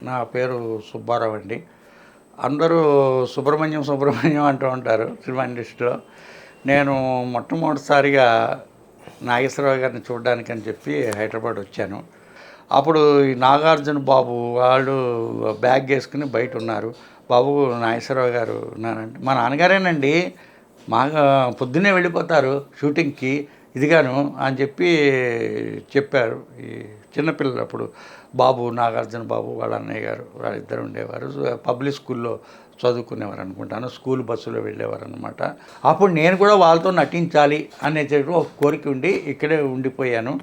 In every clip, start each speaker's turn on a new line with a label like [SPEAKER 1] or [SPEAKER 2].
[SPEAKER 1] నా పేరు సుబ్బారావు అండి. అందరూ సుబ్రహ్మణ్యం సుబ్రహ్మణ్యం అంటూ ఉంటారు సినిమా ఇండస్ట్రీలో. నేను మొట్టమొదటిసారిగా నాగేశ్వరరావు గారిని చూడడానికని చెప్పి హైదరాబాద్ వచ్చాను. అప్పుడు ఈ నాగార్జున బాబు వాళ్ళు బ్యాగ్ వేసుకుని బయట ఉన్నారు. బాబు నాగేశ్వరరావు గారు ఉన్నానంటే, మా నాన్నగారేనండి, మా పొద్దున్నే వెళ్ళిపోతారు షూటింగ్కి ఇదిగాను అని చెప్పారు. ఈ చిన్నపిల్లలు అప్పుడు బాబు, నాగార్జున బాబు వాళ్ళ అన్నయ్య గారు వాళ్ళిద్దరు ఉండేవారు. పబ్లిక్ స్కూల్లో చదువుకునేవారు అనుకుంటాను. స్కూల్ బస్సులో వెళ్ళేవారు అనమాట. అప్పుడు నేను కూడా వాళ్ళతో నటించాలి అనే ఒక కోరిక ఉండి ఇక్కడే ఉండిపోయాను.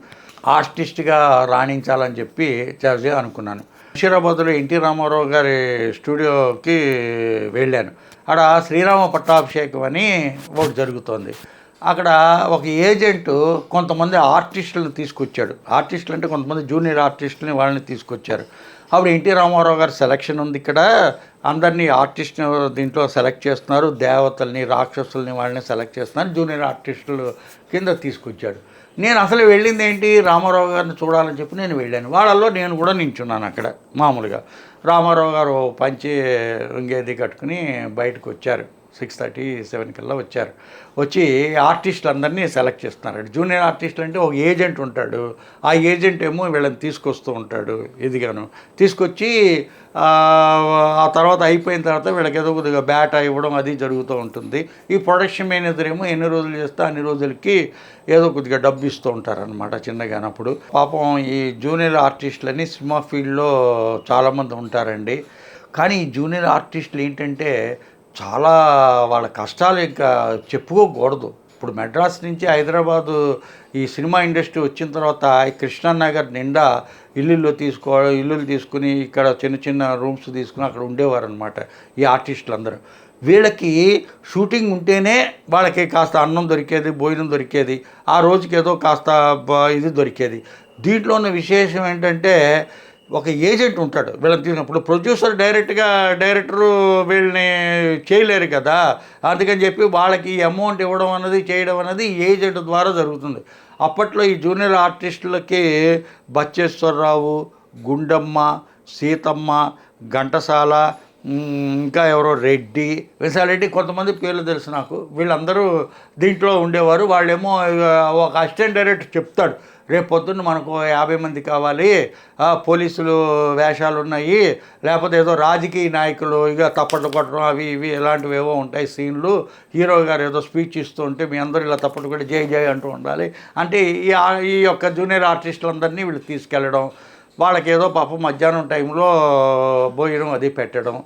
[SPEAKER 1] ఆర్టిస్ట్గా రాణించాలని చెప్పి అనుకున్నాను. ముషీరాబాద్లో ఎన్టీ రామారావు గారి స్టూడియోకి వెళ్ళాను. అక్కడ శ్రీరామ పట్టాభిషేకం అని ఒకటి జరుగుతోంది. అక్కడ ఒక ఏజెంటు కొంతమంది ఆర్టిస్టులను తీసుకొచ్చాడు. ఆర్టిస్టులు అంటే కొంతమంది జూనియర్ ఆర్టిస్టులని వాళ్ళని తీసుకొచ్చారు. అప్పుడు ఎన్టీ రామారావు గారి సెలక్షన్ ఉంది. ఇక్కడ అందరినీ ఆర్టిస్ట్ని దీంట్లో సెలెక్ట్ చేస్తున్నారు. దేవతల్ని, రాక్షసుల్ని వాళ్ళని సెలెక్ట్ చేస్తున్నారు. జూనియర్ ఆర్టిస్టులు కింద తీసుకొచ్చాడు. నేను అసలు వెళ్ళింది ఏంటి, రామారావు గారిని చూడాలని చెప్పి నేను వెళ్ళాను. వాళ్ళల్లో నేను కూడా నించున్నాను అక్కడ. మామూలుగా రామారావు గారు పంచి ఇంకేది కట్టుకుని బయటకు వచ్చారు. 6:30, 7 కల్లా వచ్చారు. వచ్చి ఆర్టిస్టులు అందరినీ సెలెక్ట్ చేస్తున్నారు. జూనియర్ ఆర్టిస్టులు అంటే ఒక ఏజెంట్ ఉంటాడు. ఆ ఏజెంట్ ఏమో వీళ్ళని తీసుకొస్తూ ఉంటాడు. ఇదిగాను తీసుకొచ్చి ఆ తర్వాత అయిపోయిన తర్వాత వీళ్ళకి ఏదో కొద్దిగా బ్యాట ఇవ్వడం అది జరుగుతూ ఉంటుంది. ఈ ప్రొడక్షన్ మేనేజర్ ఏమో ఎన్ని రోజులు చేస్తే అన్ని రోజులకి ఏదో కొద్దిగా డబ్బు ఇస్తూ ఉంటారనమాట చిన్నగానప్పుడు. పాపం ఈ జూనియర్ ఆర్టిస్టులని సినిమా ఫీల్డ్లో చాలామంది ఉంటారండి. కానీ ఈ జూనియర్ ఆర్టిస్టులు ఏంటంటే చాలా వాళ్ళ కష్టాలు ఇంకా చెప్పుకోకూడదు. ఇప్పుడు మెడ్రాస్ నుంచి హైదరాబాదు ఈ సినిమా ఇండస్ట్రీ వచ్చిన తర్వాత కృష్ణానగర్ నిండా ఇల్లులు తీసుకుని ఇక్కడ చిన్న చిన్న రూమ్స్ తీసుకుని అక్కడ ఉండేవారు అనమాట ఈ ఆర్టిస్టులు అందరూ. వీళ్ళకి షూటింగ్ ఉంటేనే వాళ్ళకి కాస్త అన్నం దొరికేది, భోజనం దొరికేది, ఆ రోజుకి ఏదో కాస్త ఇది దొరికేది. దీంట్లో ఉన్న విశేషం ఏంటంటే ఒక ఏజెంట్ ఉంటాడు వీళ్ళని తీసుకున్నప్పుడు. డైరెక్టరు వీళ్ళని చేయలేరు కదా, అందుకని చెప్పి వాళ్ళకి అమౌంట్ ఇవ్వడం అన్నది చేయడం అనేది ఏజెంట్ ద్వారా జరుగుతుంది. అప్పట్లో ఈ జూనియర్ ఆర్టిస్టులకి బచ్చేశ్వరరావు, గుండమ్మ, సీతమ్మ, ఘంటసాల, ఇంకా ఎవరో రెడ్డి, విశాలరెడ్డి, కొంతమంది పేర్లు తెలుసు నాకు. వీళ్ళందరూ దీంట్లో ఉండేవారు. వాళ్ళేమో ఒక అసిస్టెంట్ డైరెక్టర్ చెప్తాడు, రేపు పొద్దున్న మనకు 50 మంది కావాలి, పోలీసులు వేషాలు ఉన్నాయి, లేకపోతే ఏదో రాజకీయ నాయకులు ఇక తప్పట్లు కొట్టడం అవి ఇవి ఇలాంటివి ఏవో ఉంటాయి సీన్లు. హీరో గారు ఏదో స్పీచ్ ఇస్తూ ఉంటే మీ అందరూ ఇలా తప్పట్లు కొట్టి జై జై అంటూ ఉండాలి. అంటే ఈ యొక్క జూనియర్ ఆర్టిస్టులందరినీ వీళ్ళు తీసుకెళ్ళడం, వాళ్ళకి ఏదో పాపం మధ్యాహ్నం టైంలో భోజనం అది పెట్టడం,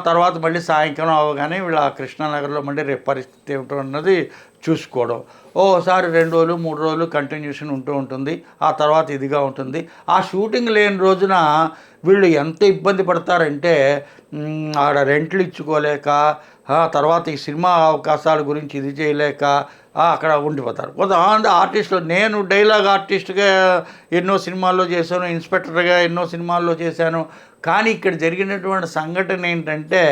[SPEAKER 1] తర్వాత మళ్ళీ సాయంకాలం అవగానే వీళ్ళ కృష్ణానగర్లో మళ్ళీ రేపు పరిస్థితి ఏమిటో అన్నది చూసుకోవడం. ఓసారి 2 రోజులు 3 రోజులు కంటిన్యూషన్ ఉంటూ ఉంటుంది. ఆ తర్వాత ఇదిగా ఉంటుంది. ఆ షూటింగ్ లేని రోజున వీళ్ళు ఎంత ఇబ్బంది పడతారంటే ఆడ రెంట్లు ఇచ్చుకోలేక, తర్వాత ఈ సినిమా అవకాశాల గురించి ఇది చేయలేక అక్కడ ఉండిపోతారు. కొంతమంది ఆర్టిస్టులు, నేను డైలాగ్ ఆర్టిస్ట్గా ఎన్నో సినిమాల్లో చేశాను, ఇన్స్పెక్టర్గా ఎన్నో సినిమాల్లో చేశాను. కానీ ఇక్కడ జరిగినటువంటి సంఘటన ఏంటంటే,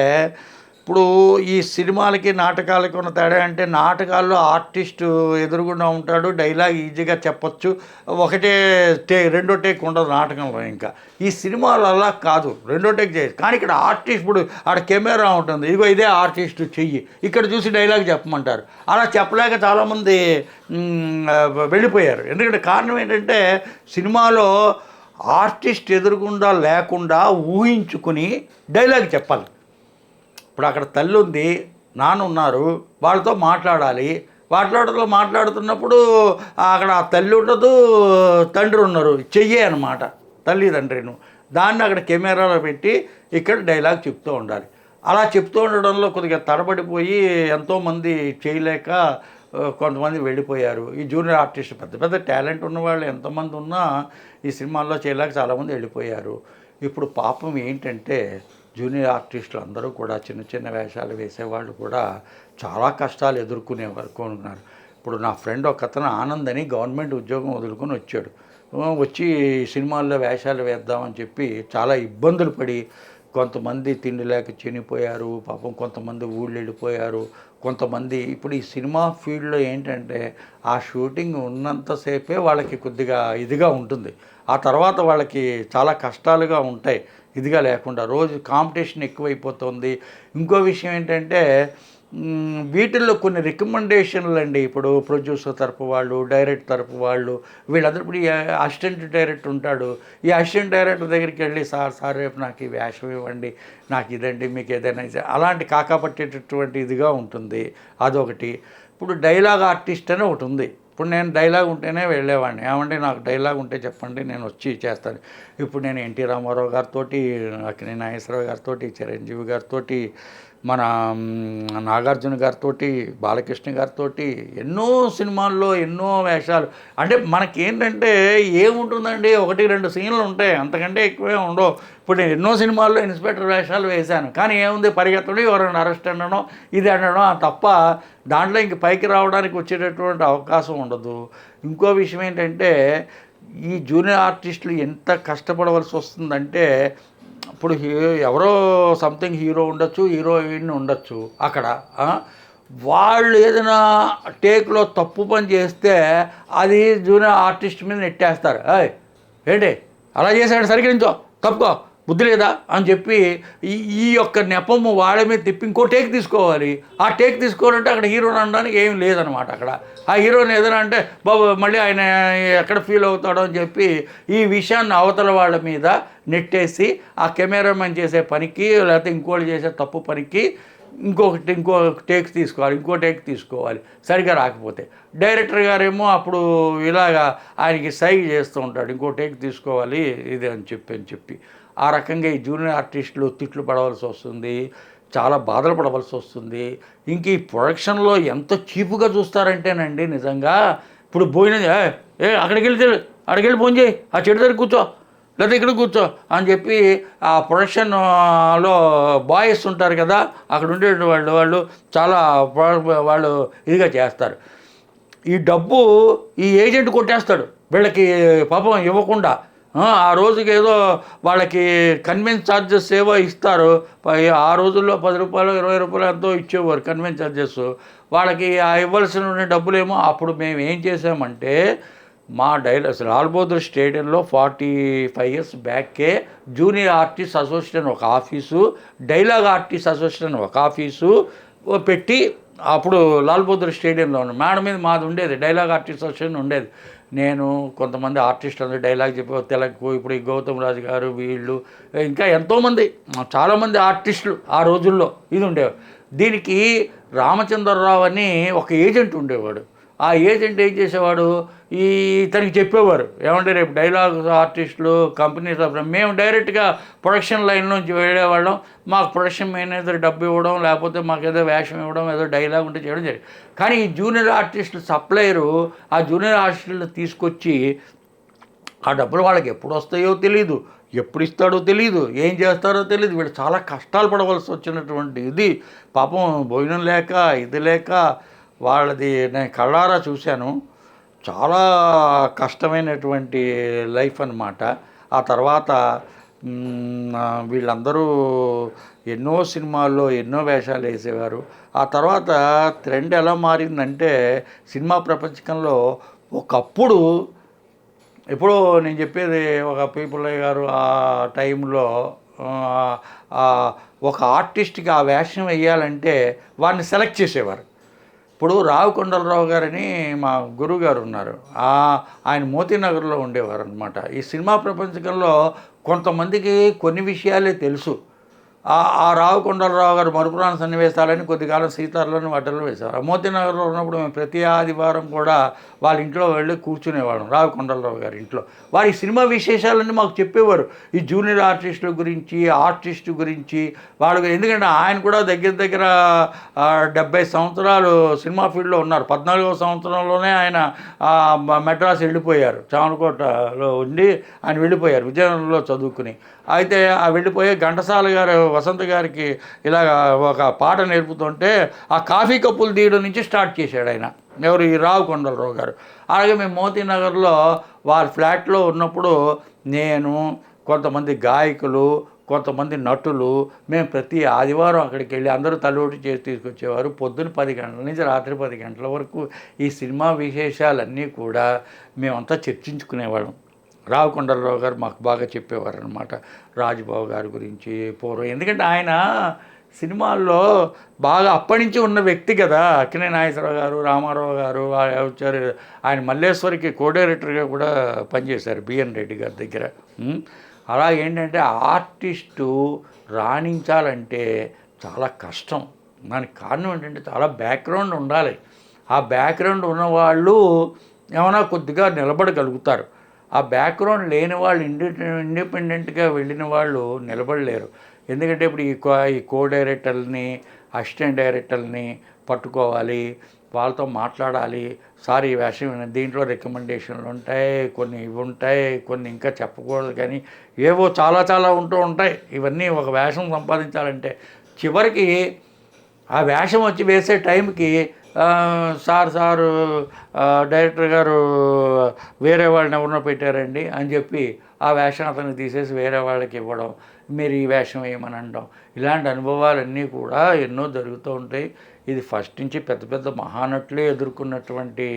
[SPEAKER 1] ఇప్పుడు ఈ సినిమాలకి నాటకాలకి ఉన్న తేడా అంటే, నాటకాల్లో ఆర్టిస్టు ఎదురుగుండా ఉంటాడు, డైలాగ్ ఈజీగా చెప్పొచ్చు, రెండో టేక్ ఉండదు నాటకంలో. ఇంకా ఈ సినిమాలు అలా కాదు, రెండో టేక్ చేయదు. కానీ ఇక్కడ ఆర్టిస్ట్, ఇప్పుడు ఆడ కెమెరా ఉంటుంది, ఇదిగో ఇదే ఆర్టిస్టు చెయ్యి, ఇక్కడ చూసి డైలాగ్ చెప్పమంటారు. అలా చెప్పలేక చాలామంది వెళ్ళిపోయారు. ఎందుకంటే కారణం ఏంటంటే, సినిమాలో ఆర్టిస్ట్ ఎదురుగుండా లేకుండా ఊహించుకుని డైలాగ్ చెప్పాలి. ఇప్పుడు అక్కడ తల్లి ఉంది, నాన్న ఉన్నారు, వాళ్ళతో మాట్లాడాలి. మాట్లాడుతున్నప్పుడు అక్కడ తల్లి ఉండదు, తండ్రి ఉన్నారు, చెయ్యే అనమాట తల్లిదండ్రిను. దాన్ని అక్కడ కెమెరాలో పెట్టి ఇక్కడ డైలాగ్ చెప్తూ ఉండాలి. అలా చెప్తూ ఉండడంలో కొద్దిగా తడబడిపోయి ఎంతోమంది చేయలేక కొంతమంది వెళ్ళిపోయారు. ఈ జూనియర్ ఆర్టిస్ట్ పెద్ద పెద్ద టాలెంట్ ఉన్నవాళ్ళు ఎంతమంది ఉన్నా ఈ సినిమాల్లో చేయలేక చాలామంది వెళ్ళిపోయారు. ఇప్పుడు పాపం ఏంటంటే, జూనియర్ ఆర్టిస్టులు అందరూ కూడా చిన్న చిన్న వేషాలు వేసేవాళ్ళు కూడా చాలా కష్టాలు ఎదుర్కొన్నారు. ఇప్పుడు నా ఫ్రెండ్ ఒక అతను ఆనంద్ అని గవర్నమెంట్ ఉద్యోగం వదులుకొని వచ్చాడు. వచ్చి సినిమాల్లో వేషాలు వేద్దామని చెప్పి చాలా ఇబ్బందులు పడి, కొంతమంది తిండి లేక చనిపోయారు, పాపం కొంతమంది ఊళ్ళు వెళ్ళిపోయారు, కొంతమంది. ఇప్పుడు ఈ సినిమా ఫీల్డ్లో ఏంటంటే, ఆ షూటింగ్ ఉన్నంతసేపే వాళ్ళకి కొద్దిగా ఇదిగా ఉంటుంది, ఆ తర్వాత వాళ్ళకి చాలా కష్టాలుగా ఉంటాయి. ఇదిగా లేకుండా రోజు కాంపిటీషన్ ఎక్కువైపోతుంది. ఇంకో విషయం ఏంటంటే వీటిల్లో కొన్ని రికమెండేషన్లు అండి. ఇప్పుడు ప్రొడ్యూసర్ తరపు వాళ్ళు, డైరెక్టర్ తరపు వాళ్ళు, వీళ్ళందరూ ఇప్పుడు ఈ అసిస్టెంట్ డైరెక్టర్ ఉంటాడు. ఈ అసిస్టెంట్ డైరెక్టర్ దగ్గరికి వెళ్ళి సార్ రేపు నాకు ఈ వేషం ఇవ్వండి, నాకు ఇదండి, మీకు ఏదైనా అలాంటి కాకాపట్టేటటువంటి ఇదిగా ఉంటుంది. అదొకటి. ఇప్పుడు డైలాగ్ ఆర్టిస్ట్ అని ఒకటి ఉంది. ఇప్పుడు నేను డైలాగ్ ఉంటేనే వెళ్ళేవాడిని. ఏమంటే నాకు డైలాగ్ ఉంటే చెప్పండి, నేను వచ్చి చేస్తాను. ఇప్పుడు నేను ఎన్టీ రామారావు గారితో, అక్కినేని నాగేశ్వరరావు గారితో, చిరంజీవి గారితో, మన నాగార్జున గారితో, బాలకృష్ణ గారితో ఎన్నో సినిమాల్లో ఎన్నో వేషాలు. అంటే మనకేంటంటే ఏముంటుందండి, 1-2 సీన్లు ఉంటాయి, అంతకంటే ఎక్కువే ఉండవు. ఇప్పుడు నేను ఎన్నో సినిమాల్లో ఇన్స్పెక్టర్ వేషాలు వేశాను, కానీ ఏముంది, పరిగెత్తడం, ఎవరైనా అరెస్ట్ అనడం, ఇది అనడం తప్ప దాంట్లో ఇంక పైకి రావడానికి వచ్చేటటువంటి అవకాశం ఉండదు. ఇంకో విషయం ఏంటంటే ఈ జూనియర్ ఆర్టిస్టులు ఎంత కష్టపడవలసి వస్తుందంటే, ఇప్పుడు ఎవరో సంథింగ్ హీరో ఉండొచ్చు, హీరోయిన్ ఉండొచ్చు అక్కడ. వాళ్ళు ఏదైనా టేక్లో తప్పు పని చేస్తే అది జూనియర్ ఆర్టిస్ట్ మీద నెట్టేస్తారు. ఏంటి అలా చేశాడు, సరిగ్గా నుంచో, తప్పుకో, బుద్ధి లేదా అని చెప్పి ఈ యొక్క నెపము వాళ్ళ మీద తిప్పి ఇంకో టేక్ తీసుకోవాలి. ఆ టేక్ తీసుకోవాలంటే అక్కడ హీరోని అనడానికి ఏం లేదనమాట. అక్కడ ఆ హీరోని ఏదైనా అంటే బాబు మళ్ళీ ఆయన ఎక్కడ ఫీల్ అవుతాడో అని చెప్పి ఈ విషయాన్ని అవతల వాళ్ళ మీద నెట్టేసి ఆ కెమెరామెన్ చేసే పనికి, లేకపోతే ఇంకోటి చేసే తప్పు పనికి ఇంకో టేక్ తీసుకోవాలి సరిగ్గా రాకపోతే. డైరెక్టర్ గారేమో అప్పుడు ఇలాగా ఆయనకి సైగ చేస్తూ ఉంటాడు, ఇంకో టేక్ తీసుకోవాలి ఇది అని చెప్పి. ఆ రకంగా ఈ జూనియర్ ఆర్టిస్టులు తిట్లు పడవలసి వస్తుంది, చాలా బాధలు పడవలసి వస్తుంది. ఇంక ఈ ప్రొడక్షన్లో ఎంత చీపుగా చూస్తారంటేనండి నిజంగా. ఇప్పుడు భోజనం అక్కడికి వెళ్ళి భోజనం చేయి, ఆ చెట్టు దగ్గర కూర్చో, లేదా ఇక్కడ కూర్చో అని చెప్పి ఆ ప్రొడక్షన్లో బాయ్స్ ఉంటారు కదా, అక్కడ ఉండే వాళ్ళు చాలా వాళ్ళు ఇదిగా చేస్తారు. ఈ డబ్బు ఈ ఏజెంట్ కొట్టేస్తాడు వీళ్ళకి పాపం ఇవ్వకుండా. ఆ రోజుకి ఏదో వాళ్ళకి కన్వెన్స్ ఛార్జెస్ ఏవో ఇస్తారు. ఆ రోజుల్లో 10 రూపాయలు 20 రూపాయలు ఎంతో ఇచ్చేవారు కన్వెన్స్ ఛార్జెస్. వాళ్ళకి ఆ ఇవ్వాల్సిన డబ్బులేమో అప్పుడు మేము ఏం చేసామంటే, మా లాల్ బహదూర్ స్టేడియంలో 45 ఇయర్స్ బ్యాకే జూనియర్ ఆర్టిస్ట్ అసోసియేషన్ ఒక ఆఫీసు, డైలాగ్ ఆర్టిస్ట్ అసోసియేషన్ ఒక ఆఫీసు పెట్టి, అప్పుడు లాల్ బహదూర్ స్టేడియంలో మేడ మీద మాది ఉండేది, డైలాగ్ ఆర్టిస్ట్ అసోసియేషన్ ఉండేది. నేను కొంతమంది ఆర్టిస్టులు డైలాగ్ చెప్పి తెలకు, ఇప్పుడు ఈ గౌతమ్ రాజు గారు, వీళ్ళు ఇంకా ఎంతోమంది చాలామంది ఆర్టిస్టులు ఆ రోజుల్లో ఇది ఉండేవారు. దీనికి రామచంద్రరావు అని ఒక ఏజెంట్ ఉండేవాడు. ఆ ఏజెంట్ ఏం చేసేవాడు, ఇతనికి చెప్పేవారు, ఏమంటే రేపు డైలాగ్ ఆర్టిస్టులు కంపెనీ తరపున మేము డైరెక్ట్గా ప్రొడక్షన్ లైన్ నుంచి వెళ్ళేవాళ్ళం, మాకు ప్రొడక్షన్ మేనేజర్ డబ్బు ఇవ్వడం, లేకపోతే మాకు ఏదో వేషం ఇవ్వడం, ఏదో డైలాగ్ ఉంటే చేయడం జరిగింది. కానీ ఈ జూనియర్ ఆర్టిస్టులు సప్లయరు ఆ జూనియర్ ఆర్టిస్టులు తీసుకొచ్చి ఆ డబ్బులు వాళ్ళకి ఎప్పుడు వస్తాయో తెలియదు, ఎప్పుడు ఇస్తాడో తెలియదు, ఏం చేస్తారో తెలియదు. వీళ్ళు చాలా కష్టాలు పడవలసి వచ్చినటువంటి ఇది. పాపం భోజనం లేక ఇది లేక వాళ్ళది నేను కళ్ళారా చూశాను. చాలా కష్టమైనటువంటి లైఫ్ అన్నమాట. ఆ తర్వాత వీళ్ళందరూ ఎన్నో సినిమాల్లో ఎన్నో వేషాలు వేసేవారు. ఆ తర్వాత ట్రెండ్ ఎలా మారిందంటే, సినిమా ప్రపంచంలో ఒకప్పుడు, ఎప్పుడో నేను చెప్పేది ఒక పీపుల్లయ్య గారు ఆ టైంలో ఒక ఆర్టిస్ట్కి ఆ వేషం వేయాలంటే వాడిని సెలెక్ట్ చేసేవారు. ఇప్పుడు రావు కొండలరావు గారని మా గురువు గారు ఉన్నారు, ఆయన మోతీనగర్లో ఉండేవారు అనమాట. ఈ సినిమా ప్రపంచంలో కొంతమందికి కొన్ని విషయాలే తెలుసు. ఆ రావు కొండలరావు గారు మరుపురాణ సన్నివేశాలని కొద్దికాలం సీతార్లను వడ్డలు వేశారు. మోతీనగర్లో ఉన్నప్పుడు మేము ప్రతి ఆదివారం కూడా వాళ్ళ ఇంట్లో వెళ్ళి కూర్చునేవాళ్ళం, రావు కొండలరావు గారి ఇంట్లో. వారి సినిమా విశేషాలన్నీ మాకు చెప్పేవారు, ఈ జూనియర్ ఆర్టిస్టుల గురించి, ఆర్టిస్టు గురించి. వాళ్ళు ఎందుకంటే ఆయన కూడా దగ్గర 70 సంవత్సరాలు సినిమా ఫీల్డ్లో ఉన్నారు. 14వ సంవత్సరంలోనే ఆయన మెడ్రాస్ వెళ్ళిపోయారు, చామలకోటలో ఉండి ఆయన వెళ్ళిపోయారు విజయనగరంలో చదువుకుని. అయితే ఆ వెళ్ళిపోయే ఘంటసాల గారు వసంత గారికి ఇలాగ ఒక పాట నేర్పుతుంటే ఆ కాఫీ కప్పులు తీయడం నుంచి స్టార్ట్ చేశాడు ఆయన, ఎవరు, ఈ రావు కొండలరావు గారు. అలాగే మేము మోతీనగర్లో వారి ఫ్లాట్లో ఉన్నప్పుడు నేను, కొంతమంది గాయకులు, కొంతమంది నటులు, మేము ప్రతి ఆదివారం అక్కడికి వెళ్ళి అందరూ తల్లోటి చేసి తీసుకొచ్చేవారు. పొద్దున్న 10 గంటల నుంచి రాత్రి 10 గంటల వరకు ఈ సినిమా విశేషాలన్నీ కూడా మేమంతా చర్చించుకునేవాళ్ళం. రావుకొండలరావు గారు మాకు బాగా చెప్పేవారు అనమాట రాజుబాబు గారి గురించి పూర్వం. ఎందుకంటే ఆయన సినిమాల్లో బాగా అప్పటి నుంచి ఉన్న వ్యక్తి కదా. అక్కినేని నాగేశ్వరరావు గారు, రామారావు గారు వచ్చారు. ఆయన మల్లేశ్వరికి కో డైరెక్టర్గా కూడా పనిచేశారు బిఎన్ రెడ్డి గారి దగ్గర. అలాగేంటంటే ఆర్టిస్టు రాణించాలంటే చాలా కష్టం. దానికి కారణం ఏంటంటే చాలా బ్యాక్గ్రౌండ్ ఉండాలి. ఆ బ్యాక్గ్రౌండ్ ఉన్నవాళ్ళు ఏమైనా కొద్దిగా నిలబడగలుగుతారు. ఆ బ్యాక్గ్రౌండ్ లేని వాళ్ళు ఇండిపెండెంట్గా వెళ్ళిన వాళ్ళు నిలబడలేరు. ఎందుకంటే ఇప్పుడు ఈ కో డైరెక్టర్ని, అసిస్టెంట్ డైరెక్టర్ని పట్టుకోవాలి, వాళ్ళతో మాట్లాడాలి. సార్ ఈ వేషం దీంట్లో రికమెండేషన్లు ఉంటాయి, కొన్ని ఇవి ఉంటాయి, కొన్ని ఇంకా చెప్పకూడదు, కానీ ఏవో చాలా చాలా ఉంటూ ఉంటాయి. ఇవన్నీ ఒక వేషం సంపాదించాలంటే చివరికి ఆ వేషం వచ్చి వేసే టైంకి సారు డైరెక్టర్ గారు వేరే వాళ్ళని ఎవరినో పెట్టారండి అని చెప్పి ఆ వేషం అతనికి తీసేసి వేరే వాళ్ళకి ఇవ్వడం, మీరు ఈ వేషం వేయమని అనడం, ఇలాంటి అనుభవాలన్నీ కూడా ఎన్నో జరుగుతూ ఉంటాయి. ఇది ఫస్ట్ నుంచి పెద్ద పెద్ద మహానటులే ఎదుర్కొన్నటువంటి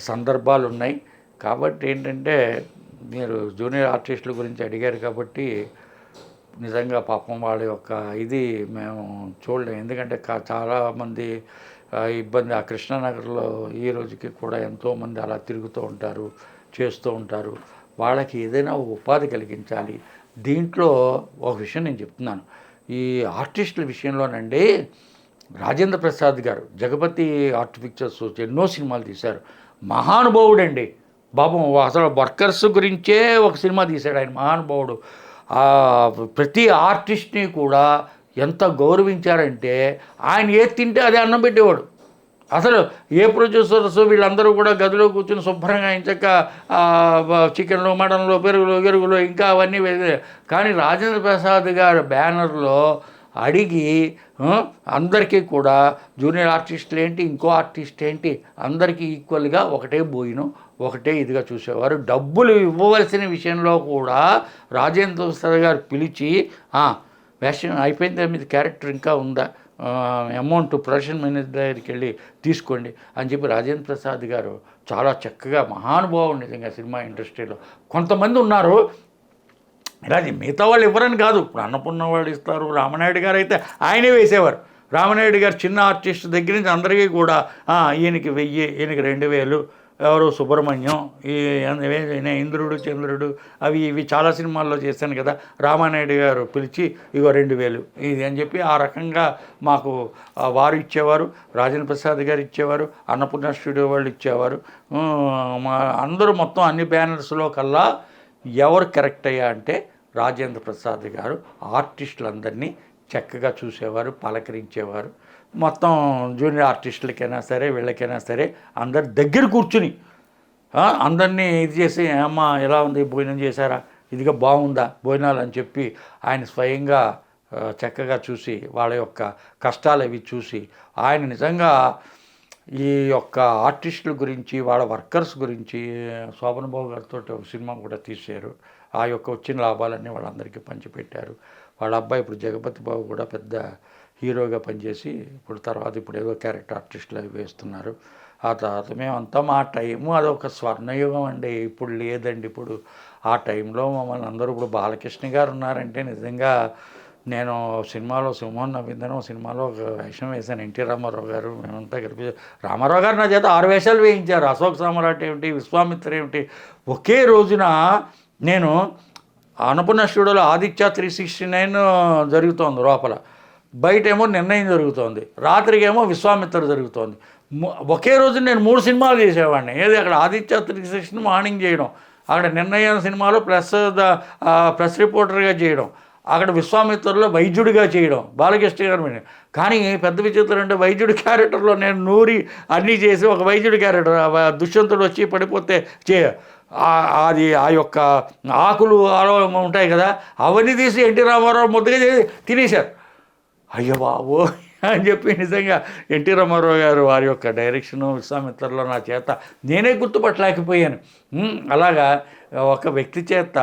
[SPEAKER 1] సందర్భాలు ఉన్నాయి. కాబట్టి ఏంటంటే మీరు జూనియర్ ఆర్టిస్టుల గురించి అడిగారు కాబట్టి నిజంగా పాపం వాళ్ళ యొక్క ఇది మేము చూడలేము. ఎందుకంటే చాలామంది ఇబ్బంది ఆ కృష్ణానగర్లో ఈ రోజుకి కూడా ఎంతోమంది అలా తిరుగుతూ ఉంటారు, చేస్తూ ఉంటారు. వాళ్ళకి ఏదైనా ఉపాధి కలిగించాలి. దీంట్లో ఒక విషయం నేను చెప్తున్నాను. ఈ ఆర్టిస్టుల విషయంలోనండి రాజేంద్ర ప్రసాద్ గారు జగపతి ఆర్ట్ పిక్చర్స్ ఎన్నో సినిమాలు తీశారు. మహానుభావుడండి బాబు. అసలు వర్కర్స్ గురించే ఒక సినిమా తీశాడు ఆయన, మహానుభావుడు. ప్రతి ఆర్టిస్ట్ని కూడా ఎంత గౌరవించారంటే ఆయన ఏది తింటే అదే అన్నం పెట్టేవాడు. అసలు ఏ ప్రొడ్యూసర్స్ వీళ్ళందరూ కూడా గదిలో కూర్చొని శుభ్రంగా ఇంచక్క చికెన్లో, మటన్లో, పెరుగులో ఇంకా అవన్నీ కానీ రాజేంద్ర ప్రసాద్ గారి బ్యానర్లో అడిగి అందరికీ కూడా జూనియర్ ఆర్టిస్టులు ఏంటి, ఇంకో ఆర్టిస్ట్ ఏంటి, అందరికీ ఈక్వల్గా ఒకటే భోజనం, ఒకటే ఇదిగా చూసేవారు. డబ్బులు ఇవ్వవలసిన విషయంలో కూడా రాజేంద్ర ప్రసాద్ గారు పిలిచి వేషం అయిపోయిందా, మీద క్యారెక్టర్ ఇంకా ఉందా, అమౌంట్ ప్రొడక్షన్ మేనేజర్ దగ్గరికి వెళ్ళి తీసుకోండి అని చెప్పి రాజేంద్ర ప్రసాద్ గారు చాలా చక్కగా మహానుభావం. నిజంగా సినిమా ఇండస్ట్రీలో కొంతమంది ఉన్నారు ఇలా, మిగతా వాళ్ళు ఇవ్వరని కాదు. ఇప్పుడు అన్నపూర్ణ వాళ్ళు ఇస్తారు. రామనాయుడు గారు అయితే ఆయనే వేసేవారు. రామనాయుడు గారు చిన్న ఆర్టిస్ట్ దగ్గర నుంచి అందరికీ కూడా ఈయనకి 1000, ఈయనకి 2000, ఎవరు సుబ్రహ్మణ్యం, ఈ ఇంద్రుడు చంద్రుడు అవి ఇవి చాలా సినిమాల్లో చేశాను కదా, రామానాయుడు గారు పిలిచి ఇగో 2000 ఇది అని చెప్పి ఆ రకంగా మాకు వారు ఇచ్చేవారు. రాజేంద్ర ప్రసాద్ గారు ఇచ్చేవారు, అన్నపూర్ణ స్టూడియో వాళ్ళు ఇచ్చేవారు. అందరూ మొత్తం అన్ని బ్యానర్స్లో కల్లా ఎవరు కరెక్ట్ అయ్యా అంటే రాజేంద్ర ప్రసాద్ గారు ఆర్టిస్టులందరినీ చక్కగా చూసేవారు, పలకరించేవారు. మొత్తం జూనియర్ ఆర్టిస్టులకైనా సరే వీళ్ళకైనా సరే అందరి దగ్గర కూర్చుని అందరినీ ఇది చేసి అమ్మా ఎలా ఉంది, భోజనం చేశారా, ఇదిగా బాగుందా భోజనాలు అని చెప్పి ఆయన స్వయంగా చక్కగా చూసి వాళ్ళ యొక్క కష్టాలు అవి చూసి ఆయన నిజంగా ఈ యొక్క ఆర్టిస్టుల గురించి వాళ్ళ వర్కర్స్ గురించి శోభన్ బాబు గారితో ఒక సినిమా కూడా తీశారు. ఆ యొక్క వచ్చిన లాభాలన్నీ వాళ్ళందరికీ పంచిపెట్టారు. వాళ్ళ అబ్బాయి ఇప్పుడు జగపతి బాబు కూడా పెద్ద హీరోగా పనిచేసి ఇప్పుడు ఏదో క్యారెక్టర్ ఆర్టిస్టులు అవి వేస్తున్నారు. ఆ తర్వాత మేమంతా మా టైము అదొక స్వర్ణయుగం అండి. ఇప్పుడు లేదండి. ఇప్పుడు ఆ టైంలో మమ్మల్ని అందరూ ఇప్పుడు బాలకృష్ణ గారు ఉన్నారంటే నిజంగా నేను సినిమాలో సింహం నవ్విందనం సినిమాలో ఒక వేషం వేశాను. ఎన్టీ రామారావు గారు మేమంతా కలిపి రామారావు గారు నా చేత 6 వేషాలు వేయించారు. అశోక్ సామ్రాట్ ఏమిటి, విశ్వామిత్ర ఏమిటి. ఒకే రోజున నేను అన్నపూర్ణ స్టూడియోలో ఆదిత్య 369 జరుగుతోంది లోపల, బయటేమో నిర్ణయం జరుగుతోంది, రాత్రికేమో విశ్వామిత్ర జరుగుతోంది. ఒకే రోజు నేను 3 సినిమాలు చేసేవాడిని. ఏది అక్కడ ఆదిత్య 369 మార్నింగ్ చేయడం, అక్కడ నిర్ణయం సినిమాలో ప్రెస్ రిపోర్టర్గా చేయడం, అక్కడ విశ్వామిత్రలో వైద్యుడిగా చేయడం బాలకృష్ణ గారు మీద. కానీ పెద్ద విచిత్రం అంటే వైద్యుడి క్యారెక్టర్లో నేను అన్నీ చేసి ఒక వైద్యుడి క్యారెక్టర్ దుష్యంతుడు వచ్చి పడిపోతే అది ఆ యొక్క ఆకులు ఉంటాయి కదా, అవన్నీ తీసి ఎన్టీ రామారావు ముద్దగా చేసి తినేశారు. అయ్యో బాబో అని చెప్పి నిజంగా ఎన్టీ రామారావు గారు వారి యొక్క డైరెక్షను విశ్వామిత్రలో నా చేత నేనే గుర్తుపట్టలేకపోయాను. అలాగా ఒక వ్యక్తి చేత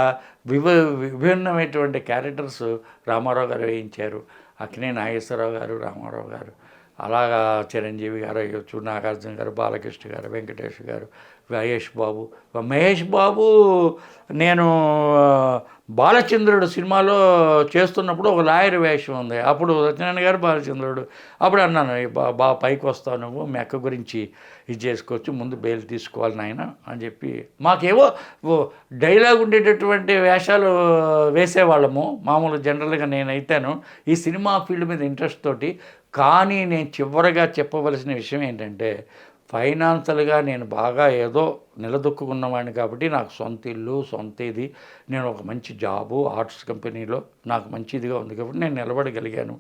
[SPEAKER 1] విభిన్నమైనటువంటి క్యారెక్టర్స్ రామారావు గారు వేయించారు. అక్కినేని నాగేశ్వరరావు గారు, రామారావు గారు, అలాగా చిరంజీవి గారు అయ్యొచ్చు, నాగార్జున గారు, బాలకృష్ణ గారు, వెంకటేష్ గారు, మహేష్ బాబు నేను బాలచంద్రుడు సినిమాలో చేస్తున్నప్పుడు ఒక లాయర్ వేషం ఉంది. అప్పుడు సత్యనారాయణ గారు బాలచంద్రుడు. అప్పుడు అన్నాను, బాగా పైకి వస్తావు నువ్వు, మీ అక్క గురించి ఇది చేసుకోవచ్చు, ముందు బెయిల్ తీసుకోవాలి నాయన అని చెప్పి మాకేవో డైలాగ్ ఉండేటటువంటి వేషాలు వేసేవాళ్ళము. మామూలు జనరల్గా నేనైతేను ఈ సినిమా ఫీల్డ్ మీద ఇంట్రెస్ట్ తోటి. కానీ నేను చివరగా చెప్పవలసిన విషయం ఏంటంటే, ఫైనాన్షియల్గా నేను బాగా ఏదో నిలదొక్కున్నవాడిని కాబట్టి నాకు సొంత ఇల్లు, సొంత ఇది, నేను ఒక మంచి జాబు ఆర్ట్స్ కంపెనీలో నాకు మంచి ఇదిగా ఉంది కాబట్టి నేను నిలబడగలిగాను.